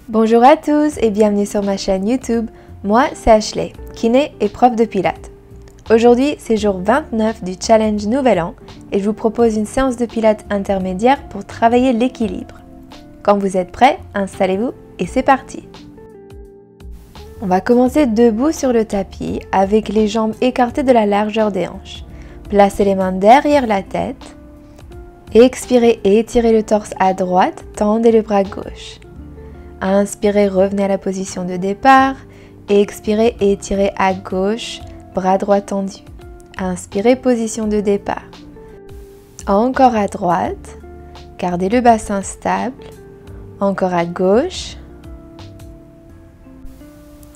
Bonjour à tous et bienvenue sur ma chaîne YouTube. Moi, c'est Ashley, kiné et prof de pilates. Aujourd'hui, c'est jour 29 du challenge Nouvel An et je vous propose une séance de pilates intermédiaire pour travailler l'équilibre. Quand vous êtes prêts, installez-vous et c'est parti. On va commencer debout sur le tapis avec les jambes écartées de la largeur des hanches. Placez les mains derrière la tête. Expirez et étirez le torse à droite, tendez le bras gauche. Inspirez, revenez à la position de départ. Expirez et étirez à gauche, bras droit tendu. Inspirez, position de départ. Encore à droite, gardez le bassin stable. Encore à gauche.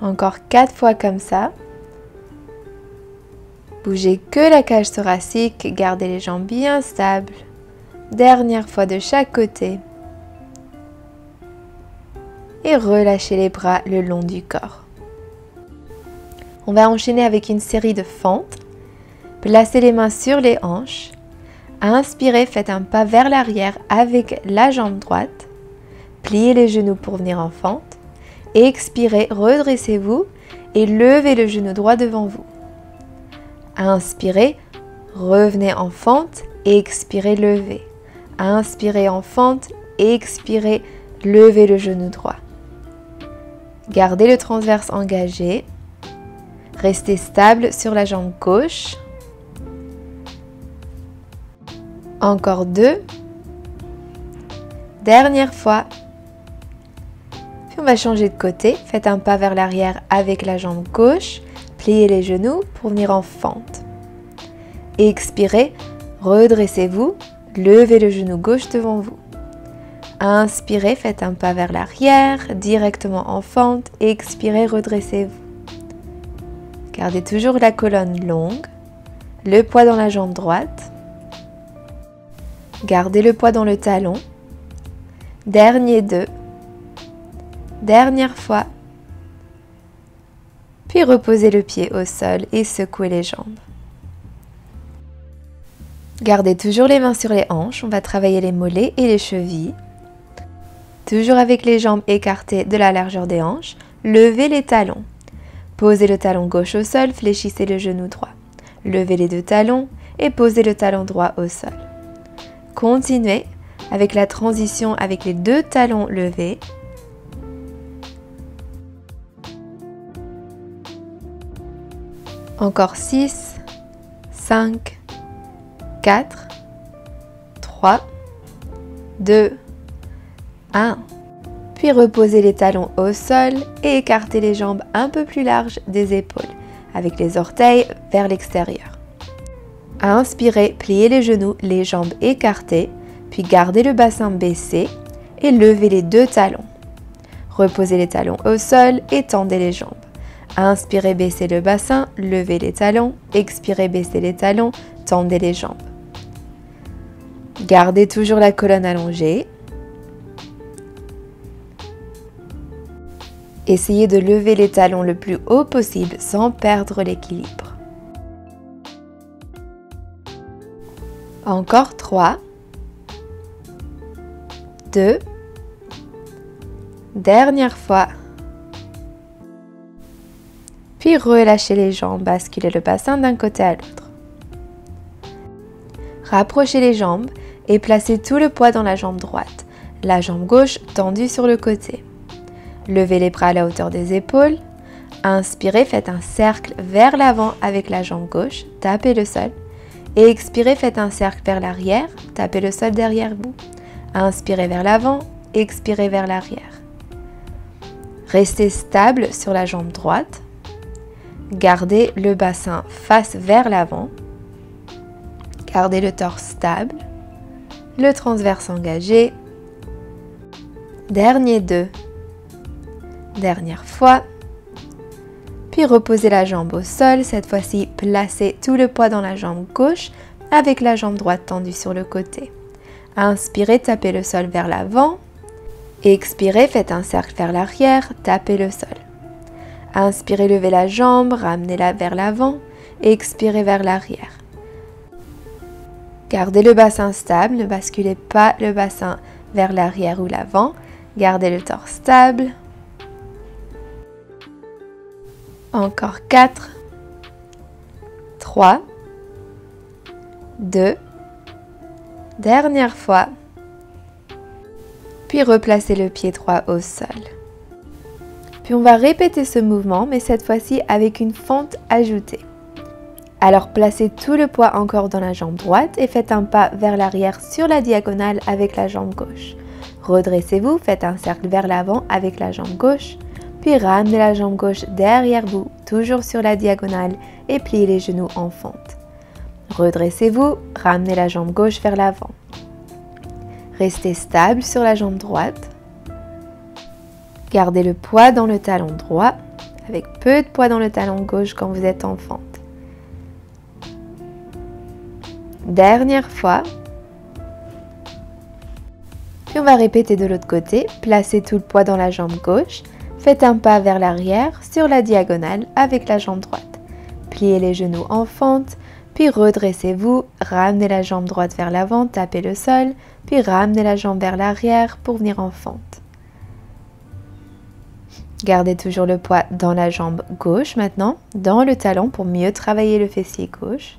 Encore 4 fois comme ça. Bougez que la cage thoracique, gardez les jambes bien stables. Dernière fois de chaque côté. Et relâchez les bras le long du corps. On va enchaîner avec une série de fentes. Placez les mains sur les hanches. Inspirez, faites un pas vers l'arrière avec la jambe droite. Pliez les genoux pour venir en fente. Expirez, redressez-vous et levez le genou droit devant vous. Inspirez, revenez en fente. Expirez, levez. Inspirez en fente. Expirez, levez le genou droit. Gardez le transverse engagé. Restez stable sur la jambe gauche. Encore 2. Dernière fois. Puis on va changer de côté. Faites un pas vers l'arrière avec la jambe gauche. Pliez les genoux pour venir en fente. Expirez, redressez-vous. Levez le genou gauche devant vous. Inspirez, faites un pas vers l'arrière, directement en fente. Expirez, redressez-vous. Gardez toujours la colonne longue, le poids dans la jambe droite. Gardez le poids dans le talon. Dernier 2. Dernière fois. Puis reposez le pied au sol et secouez les jambes. Gardez toujours les mains sur les hanches. On va travailler les mollets et les chevilles. Toujours avec les jambes écartées de la largeur des hanches, levez les talons. Posez le talon gauche au sol, fléchissez le genou droit. Levez les 2 talons et posez le talon droit au sol. Continuez avec la transition avec les 2 talons levés. Encore 6, 5, 4, 3, 2, 1. Puis reposez les talons au sol et écartez les jambes un peu plus larges des épaules, avec les orteils vers l'extérieur. Inspirez, pliez les genoux, les jambes écartées, puis gardez le bassin baissé et levez les 2 talons. Reposez les talons au sol et tendez les jambes. Inspirez, baissez le bassin, levez les talons, expirez, baissez les talons, tendez les jambes. Gardez toujours la colonne allongée. Essayez de lever les talons le plus haut possible sans perdre l'équilibre. Encore 3, 2, dernière fois. Puis relâchez les jambes, basculez le bassin d'un côté à l'autre. Rapprochez les jambes et placez tout le poids dans la jambe droite, la jambe gauche tendue sur le côté. Levez les bras à la hauteur des épaules. Inspirez, faites un cercle vers l'avant avec la jambe gauche, tapez le sol. Et expirez, faites un cercle vers l'arrière, tapez le sol derrière vous. Inspirez vers l'avant, expirez vers l'arrière. Restez stable sur la jambe droite. Gardez le bassin face vers l'avant. Gardez le torse stable. Le transverse engagé. Dernier 2. Dernière fois. Puis reposez la jambe au sol. Cette fois-ci, placez tout le poids dans la jambe gauche avec la jambe droite tendue sur le côté. Inspirez, tapez le sol vers l'avant. Expirez, faites un cercle vers l'arrière, tapez le sol. Inspirez, levez la jambe, ramenez-la vers l'avant. Expirez vers l'arrière. Gardez le bassin stable, ne basculez pas le bassin vers l'arrière ou l'avant. Gardez le torse stable. Encore 4, 3, 2, dernière fois. Puis replacez le pied droit au sol. Puis on va répéter ce mouvement, mais cette fois-ci avec une fente ajoutée. Alors placez tout le poids encore dans la jambe droite et faites un pas vers l'arrière sur la diagonale avec la jambe gauche. Redressez-vous, faites un cercle vers l'avant avec la jambe gauche, puis ramenez la jambe gauche derrière vous, toujours sur la diagonale et pliez les genoux en fente. Redressez-vous, ramenez la jambe gauche vers l'avant. Restez stable sur la jambe droite. Gardez le poids dans le talon droit, avec peu de poids dans le talon gauche quand vous êtes en fente. Dernière fois. Puis on va répéter de l'autre côté. Placez tout le poids dans la jambe gauche. Faites un pas vers l'arrière sur la diagonale avec la jambe droite. Pliez les genoux en fente, puis redressez-vous. Ramenez la jambe droite vers l'avant, tapez le sol, puis ramenez la jambe vers l'arrière pour venir en fente. Gardez toujours le poids dans la jambe gauche maintenant, dans le talon pour mieux travailler le fessier gauche.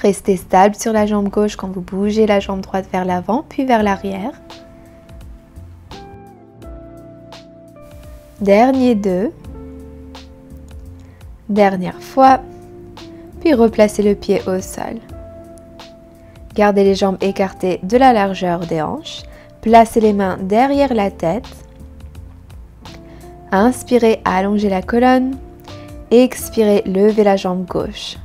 Restez stable sur la jambe gauche quand vous bougez la jambe droite vers l'avant, puis vers l'arrière. Dernier 2. Dernière fois. Puis replacez le pied au sol. Gardez les jambes écartées de la largeur des hanches. Placez les mains derrière la tête. Inspirez, allongez la colonne. Expirez, levez la jambe gauche.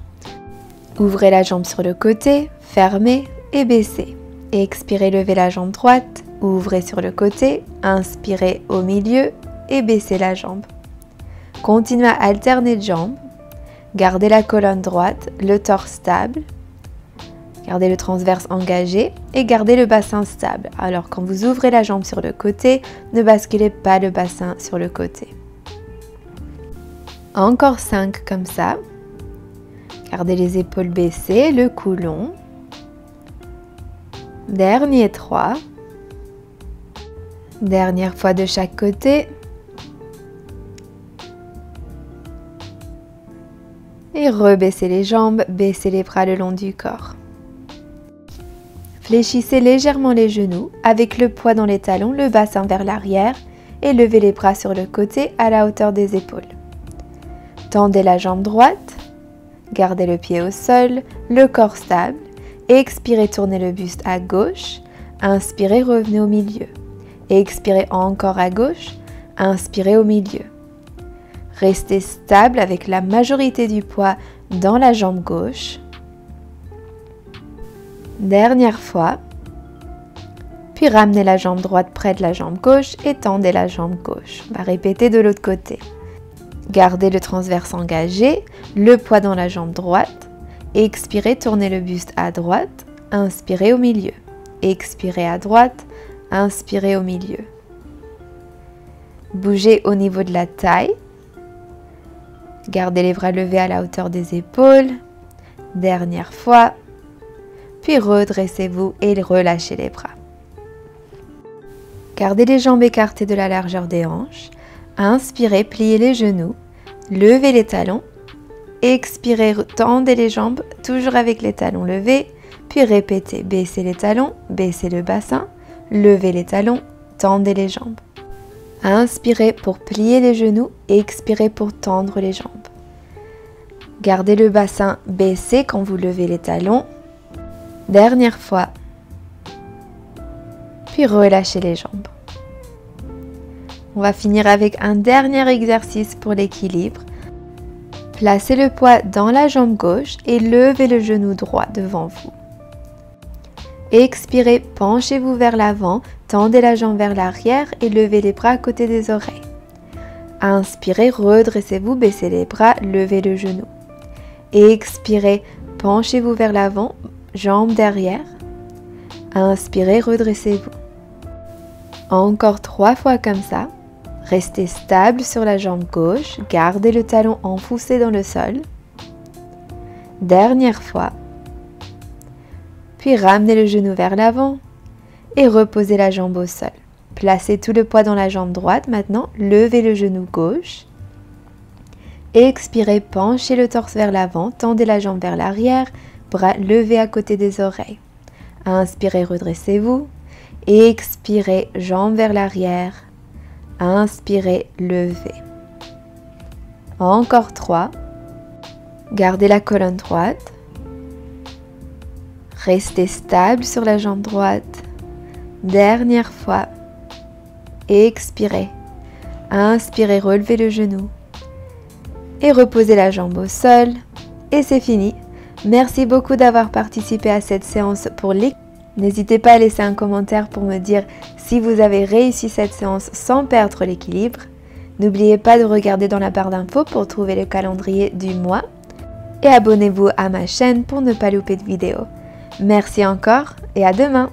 Ouvrez la jambe sur le côté, fermez et baissez. Expirez, levez la jambe droite, ouvrez sur le côté, inspirez au milieu et baissez la jambe. Continuez à alterner de jambes. Gardez la colonne droite, le torse stable. Gardez le transverse engagé et gardez le bassin stable. Alors quand vous ouvrez la jambe sur le côté, ne basculez pas le bassin sur le côté. Encore 5 comme ça. Gardez les épaules baissées, le cou long. Dernier 3. Dernière fois de chaque côté. Et rebaissez les jambes, baissez les bras le long du corps. Fléchissez légèrement les genoux avec le poids dans les talons, le bassin vers l'arrière et levez les bras sur le côté à la hauteur des épaules. Tendez la jambe droite. Gardez le pied au sol, le corps stable. Expirez, tournez le buste à gauche. Inspirez, revenez au milieu. Expirez encore à gauche. Inspirez au milieu. Restez stable avec la majorité du poids dans la jambe gauche. Dernière fois. Puis ramenez la jambe droite près de la jambe gauche et tendez la jambe gauche. On va répéter de l'autre côté. Gardez le transverse engagé, le poids dans la jambe droite. Expirez, tournez le buste à droite. Inspirez au milieu. Expirez à droite. Inspirez au milieu. Bougez au niveau de la taille. Gardez les bras levés à la hauteur des épaules. Dernière fois. Puis redressez-vous et relâchez les bras. Gardez les jambes écartées de la largeur des hanches. Inspirez, pliez les genoux, levez les talons. Expirez, tendez les jambes, toujours avec les talons levés. Puis répétez, baissez les talons, baissez le bassin, levez les talons, tendez les jambes. Inspirez pour plier les genoux, expirez pour tendre les jambes. Gardez le bassin baissé quand vous levez les talons. Dernière fois. Puis relâchez les jambes. On va finir avec un dernier exercice pour l'équilibre. Placez le poids dans la jambe gauche et levez le genou droit devant vous. Expirez, penchez-vous vers l'avant, tendez la jambe vers l'arrière et levez les bras à côté des oreilles. Inspirez, redressez-vous, baissez les bras, levez le genou. Expirez, penchez-vous vers l'avant, jambes derrière. Inspirez, redressez-vous. Encore 3 fois comme ça. Restez stable sur la jambe gauche, gardez le talon enfoncé dans le sol. Dernière fois. Puis ramenez le genou vers l'avant. et reposez la jambe au sol. Placez tout le poids dans la jambe droite. Maintenant, levez le genou gauche. Expirez, penchez le torse vers l'avant, tendez la jambe vers l'arrière, bras levés à côté des oreilles. Inspirez, redressez-vous. Expirez, jambes vers l'arrière. Inspirez, levez. Encore 3. Gardez la colonne droite. Restez stable sur la jambe droite. Dernière fois. Expirez. Inspirez, relevez le genou. Et reposez la jambe au sol. Et c'est fini. Merci beaucoup d'avoir participé à cette séance pour l'équilibre. N'hésitez pas à laisser un commentaire pour me dire si vous avez réussi cette séance sans perdre l'équilibre. N'oubliez pas de regarder dans la barre d'infos pour trouver le calendrier du mois. Et abonnez-vous à ma chaîne pour ne pas louper de vidéos. Merci encore et à demain!